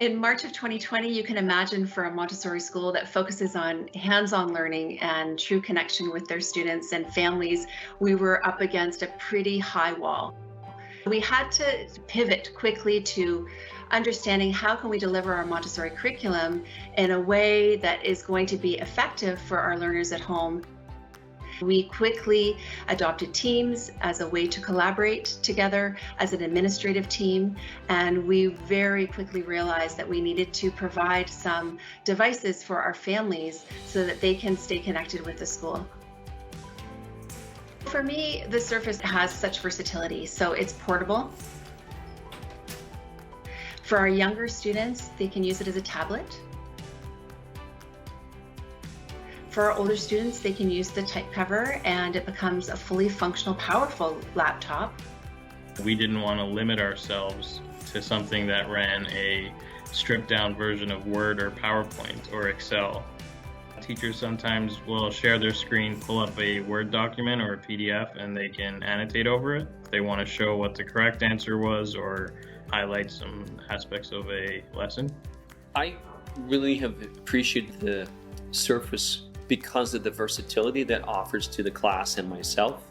In March of 2020, you can imagine for a Montessori school that focuses on hands-on learning and true connection with their students and families, we were up against a pretty high wall. We had to pivot quickly to understanding how can we deliver our Montessori curriculum in a way that is going to be effective for our learners at home. We quickly adopted teams as a way to collaborate together as an administrative team, and we very quickly realized that we needed to provide some devices for our families so that they can stay connected with the school. For me, the Surface has such versatility, so it's portable. For our younger students, they can use it as a tablet. For our older students, they can use the type cover and it becomes a fully functional, powerful laptop. We didn't want to limit ourselves to something that ran a stripped down version of Word or PowerPoint or Excel. Teachers sometimes will share their screen, pull up a Word document or a PDF, and they can annotate over it. If they want to show what the correct answer was or highlight some aspects of a lesson. I really have appreciated the Surface because of the versatility that offers to the class and myself.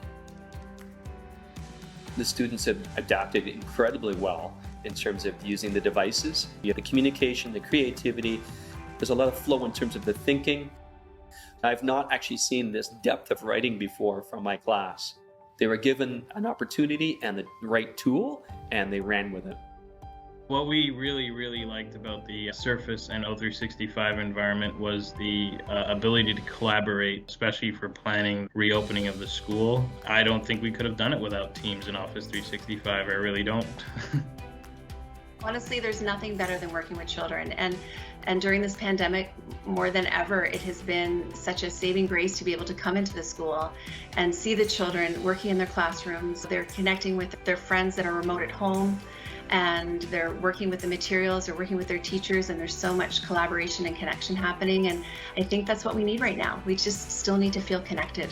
The students have adapted incredibly well in terms of using the devices. You have the communication, the creativity. There's a lot of flow in terms of the thinking. I've not actually seen this depth of writing before from my class. They were given an opportunity and the right tool, and they ran with it. What we really liked about the Surface and O365 environment was the ability to collaborate, especially for planning reopening of the school. I don't think we could have done it without Teams and Office 365. I really don't. Honestly, there's nothing better than working with children. And during this pandemic, more than ever, it has been such a saving grace to be able to come into the school and see the children working in their classrooms. They're connecting with their friends that are remote at home, and they're working with the materials, they're working with their teachers, and there's so much collaboration and connection happening. And I think that's what we need right now. We just still need to feel connected.